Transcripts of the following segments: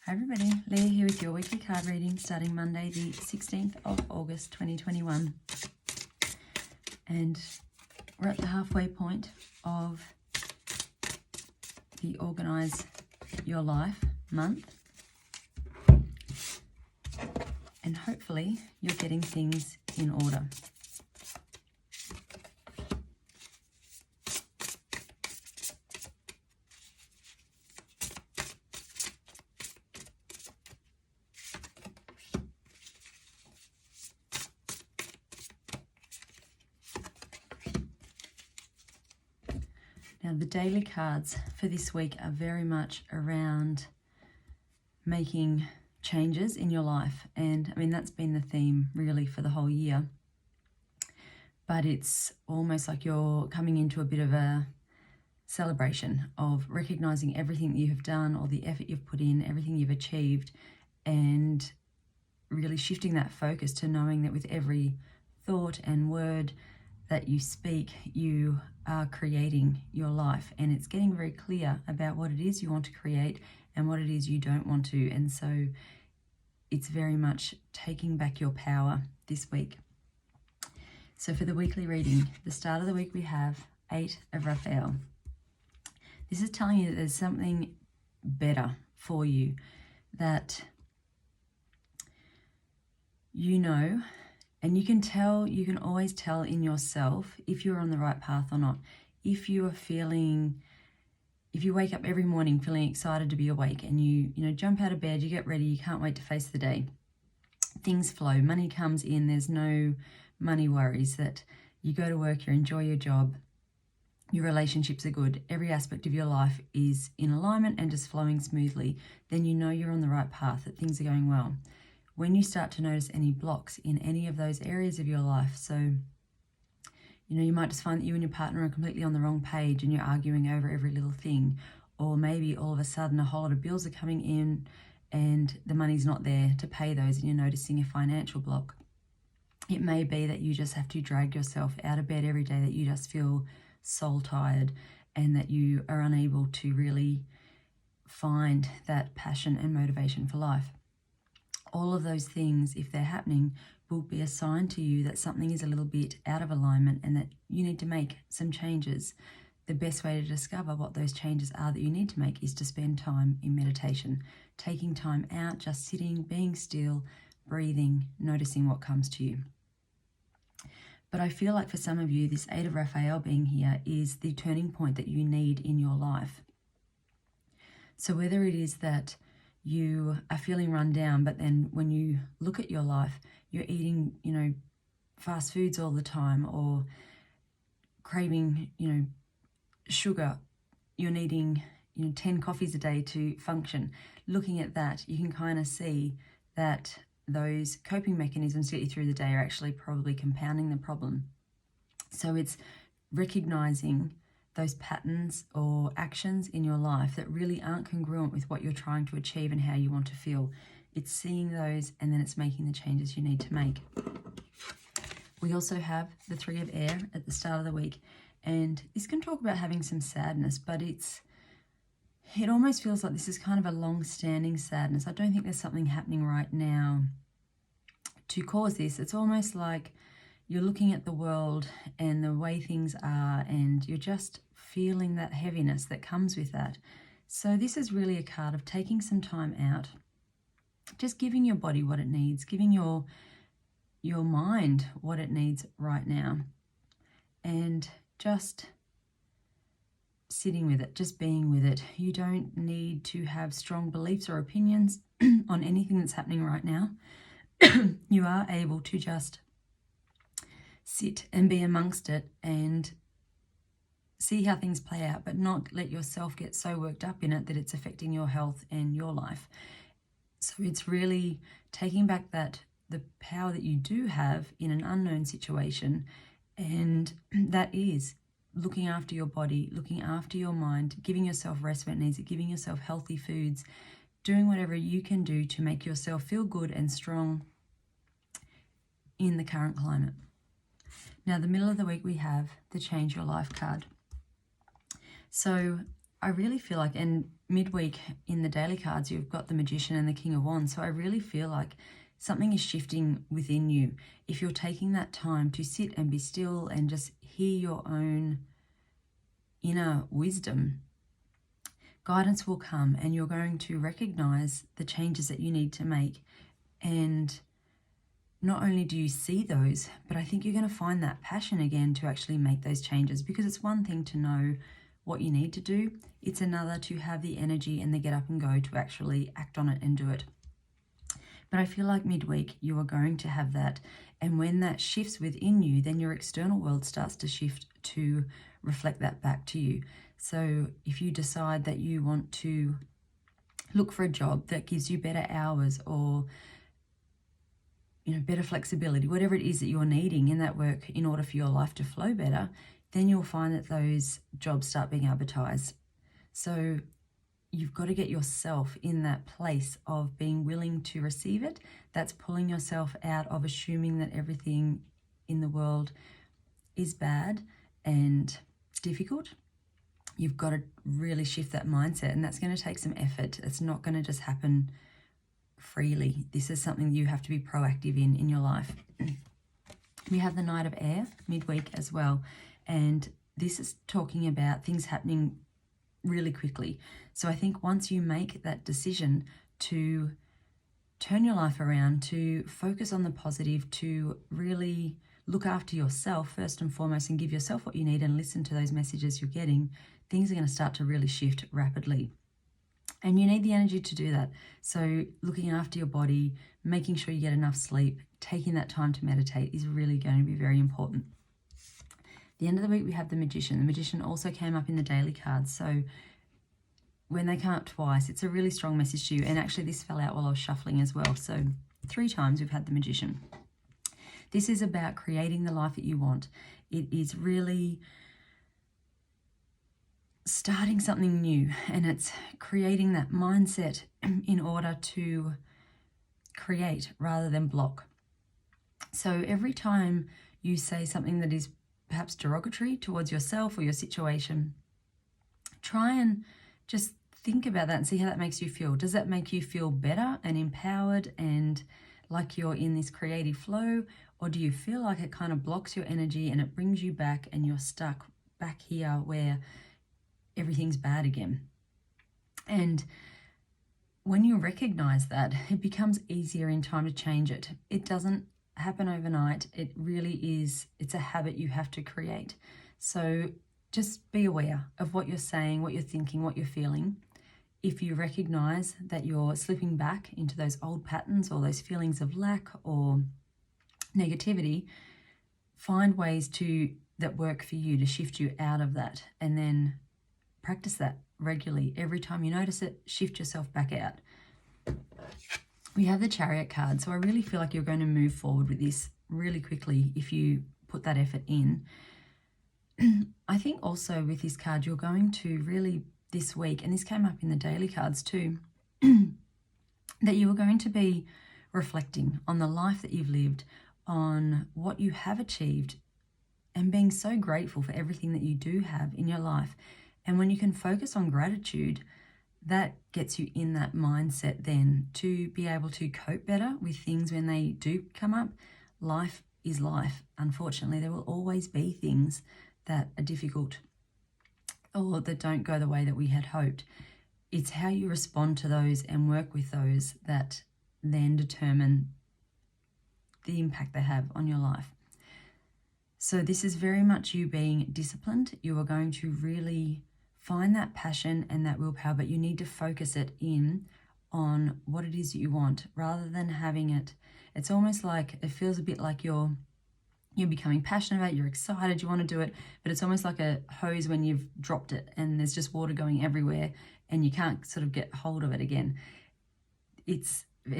Hi everybody, Leah here with your weekly card reading starting Monday the 16th of August 2021. And we're at the halfway point of the Organise Your Life month. And hopefully you're getting things in order. Now, the daily cards for this week are very much around making changes in your life. And I mean, that's been the theme really for the whole year. But it's almost like you're coming into a bit of a celebration of recognizing everything that you have done, all the effort you've put in, everything you've achieved, and really shifting that focus to knowing that with every thought and word that you speak, you are creating your life, and it's getting very clear about what it is you want to create and what it is you don't want to. And so it's very much taking back your power this week. So for the weekly reading, the start of the week, we have 8 of Raphael. This is telling you that there's something better for you, that you know. And you can tell, you can always tell in yourself if you're on the right path or not. If you are feeling, if you wake up every morning feeling excited to be awake and you jump out of bed, you get ready, you can't wait to face the day. Things flow, money comes in, there's no money worries, that you go to work, you enjoy your job, your relationships are good, every aspect of your life is in alignment and just flowing smoothly, then you know you're on the right path, that things are going well. When you start to notice any blocks in any of those areas of your life, so you might just find that you and your partner are completely on the wrong page and you're arguing over every little thing, or maybe all of a sudden a whole lot of bills are coming in and the money's not there to pay those and you're noticing a financial block. It may be that you just have to drag yourself out of bed every day, that you just feel soul tired and that you are unable to really find that passion and motivation for life. All of those things, if they're happening, will be a sign to you that something is a little bit out of alignment and that you need to make some changes. The best way to discover what those changes are that you need to make is to spend time in meditation, taking time out, just sitting, being still, breathing, noticing what comes to you. But I feel like for some of you, this 8 of Raphael being here is the turning point that you need in your life. So whether it is that you are feeling run down, but then when you look at your life, you're eating, fast foods all the time, or craving, sugar, you're needing, 10 coffees a day to function. Looking at that, you can kind of see that those coping mechanisms to get you through the day are actually probably compounding the problem. So it's recognizing those patterns or actions in your life that really aren't congruent with what you're trying to achieve and how you want to feel. It's seeing those and then it's making the changes you need to make. We also have the 3 of Air at the start of the week, and this can talk about having some sadness, but it almost feels like this is kind of a long-standing sadness. I don't think there's something happening right now to cause this. It's almost like you're looking at the world and the way things are, and you're just feeling that heaviness that comes with that. So this is really a card of taking some time out, just giving your body what it needs, giving your mind what it needs right now, and just sitting with it, just being with it. You don't need to have strong beliefs or opinions on anything that's happening right now. You are able to just sit and be amongst it and see how things play out, but not let yourself get so worked up in it that it's affecting your health and your life. So it's really taking back the power that you do have in an unknown situation, and that is looking after your body, looking after your mind, giving yourself rest when it needs it, giving yourself healthy foods, doing whatever you can do to make yourself feel good and strong in the current climate. Now, the middle of the week, we have the Change Your Life card. So I really feel like, and midweek in the daily cards, you've got the Magician and the King of Wands. So I really feel like something is shifting within you. If you're taking that time to sit and be still and just hear your own inner wisdom, guidance will come and you're going to recognize the changes that you need to make. And not only do you see those, but I think you're going to find that passion again to actually make those changes, because it's one thing to know what you need to do. It's another to have the energy and the get up and go to actually act on it and do it. But I feel like midweek you are going to have that. And when that shifts within you, then your external world starts to shift to reflect that back to you. So if you decide that you want to look for a job that gives you better hours or better flexibility, whatever it is that you're needing in that work in order for your life to flow better, then you'll find that those jobs start being advertised. So you've got to get yourself in that place of being willing to receive it. That's pulling yourself out of assuming that everything in the world is bad and difficult. You've got to really shift that mindset, and that's going to take some effort. It's not going to just happen freely. This is something you have to be proactive in your life. We have the Knight of Air midweek as well, and this is talking about things happening really quickly. So I think once you make that decision to turn your life around, to focus on the positive, to really look after yourself first and foremost and give yourself what you need and listen to those messages you're getting, things are going to start to really shift rapidly. And you need the energy to do that. So looking after your body, making sure you get enough sleep, taking that time to meditate is really going to be very important. The end of the week, we have the Magician. The Magician also came up in the daily cards. So when they come up twice, it's a really strong message to you. And actually this fell out while I was shuffling as well. So 3 times we've had the Magician. This is about creating the life that you want. It is really starting something new, and it's creating that mindset in order to create rather than block. So every time you say something that is perhaps derogatory towards yourself or your situation, try and just think about that and see how that makes you feel. Does that make you feel better and empowered and like you're in this creative flow, or do you feel like it kind of blocks your energy and it brings you back and you're stuck back here where everything's bad again? And when you recognize that, it becomes easier in time to change it. It doesn't happen overnight. It really is, it's a habit you have to create. So just be aware of what you're saying, what you're thinking, what you're feeling. If you recognize that you're slipping back into those old patterns or those feelings of lack or negativity, find ways that work for you to shift you out of that, and then practice that regularly. Every time you notice it, shift yourself back out. We have the Chariot card, so I really feel like you're going to move forward with this really quickly if you put that effort in. I think also with this card, you're going to really this week, and this came up in the daily cards too, that you are going to be reflecting on the life that you've lived, on what you have achieved, and being so grateful for everything that you do have in your life. And when you can focus on gratitude, that gets you in that mindset then to be able to cope better with things when they do come up. Life is life. Unfortunately, there will always be things that are difficult or that don't go the way that we had hoped. It's how you respond to those and work with those that then determine the impact they have on your life. So this is very much you being disciplined. You are going to really find that passion and that willpower, but you need to focus it in on what it is that you want rather than having it. It's almost like, it feels a bit like you're becoming passionate about it, you're excited, you want to do it, but it's almost like a hose when you've dropped it and there's just water going everywhere and you can't sort of get hold of it again. It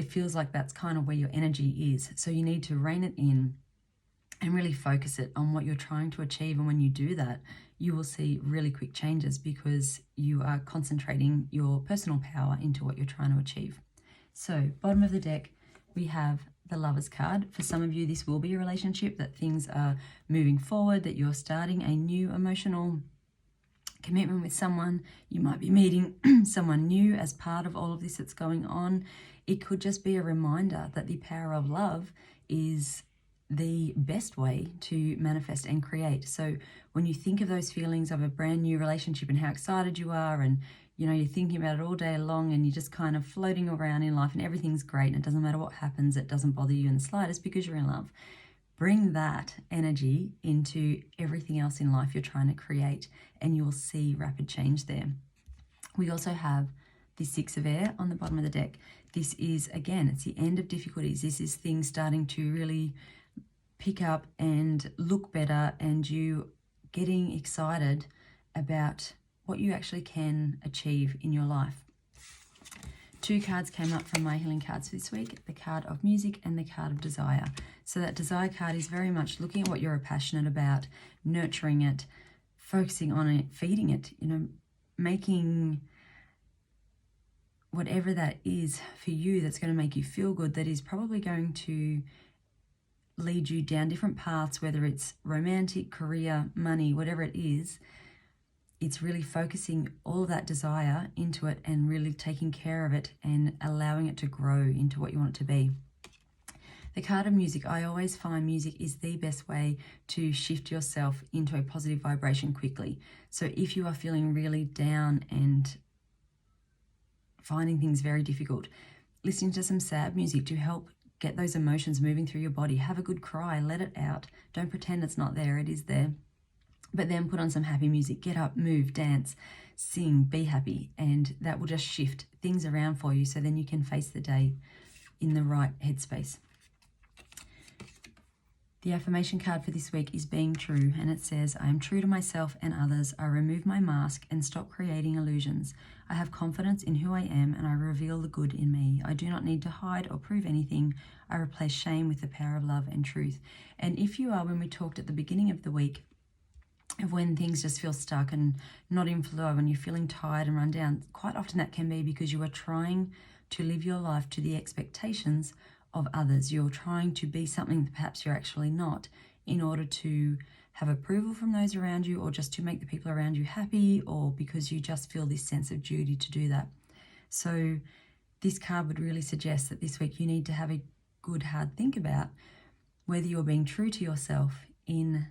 feels like that's kind of where your energy is. So you need to rein it in and really focus it on what you're trying to achieve. And when you do that, you will see really quick changes because you are concentrating your personal power into what you're trying to achieve. So bottom of the deck, we have the Lovers card. For some of you, this will be a relationship, that things are moving forward, that you're starting a new emotional commitment with someone. You might be meeting someone new as part of all of this that's going on. It could just be a reminder that the power of love is the best way to manifest and create. So when you think of those feelings of a brand new relationship and how excited you are, and you know, you're thinking about it all day long, and you're just kind of floating around in life and everything's great and it doesn't matter what happens, it doesn't bother you in the slightest because you're in love. Bring that energy into everything else in life you're trying to create, and you will see rapid change there. We also have the Six of Air on the bottom of the deck. This is, again, it's the end of difficulties. This is things starting to really pick up and look better, and you getting excited about what you actually can achieve in your life. 2 cards came up from my healing cards for this week, the card of music and the card of desire. So that desire card is very much looking at what you're passionate about, nurturing it, focusing on it, feeding it, you know, making whatever that is for you that's going to make you feel good, that is probably going to lead you down different paths, whether it's romantic, career, money, whatever it is. It's really focusing all of that desire into it and really taking care of it and allowing it to grow into what you want it to be. The card of music, I always find music is the best way to shift yourself into a positive vibration quickly. So if you are feeling really down and finding things very difficult, listening to some sad music to help get those emotions moving through your body. Have a good cry, let it out. Don't pretend it's not there, it is there. But then put on some happy music, get up, move, dance, sing, be happy, and that will just shift things around for you so then you can face the day in the right headspace. The affirmation card for this week is being true, and it says, I am true to myself and others. I remove my mask and stop creating illusions. I have confidence in who I am, and I reveal the good in me. I do not need to hide or prove anything. I replace shame with the power of love and truth. And if you are, when we talked at the beginning of the week, of when things just feel stuck and not in flow and you're feeling tired and run down, quite often that can be because you are trying to live your life to the expectations of others. You're trying to be something that perhaps you're actually not, in order to have approval from those around you, or just to make the people around you happy, or because you just feel this sense of duty to do that. So this card would really suggest that this week you need to have a good hard think about whether you're being true to yourself in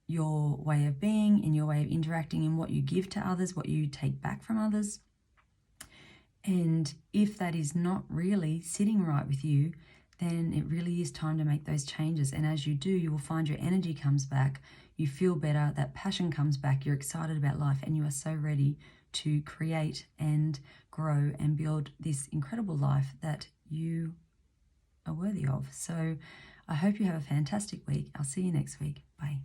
your way of being, in your way of interacting, in what you give to others, what you take back from others. And if that is not really sitting right with you, then it really is time to make those changes. And as you do, you will find your energy comes back, you feel better, that passion comes back, you're excited about life, and you are so ready to create and grow and build this incredible life that you are worthy of. So I hope you have a fantastic week. I'll see you next week. Bye.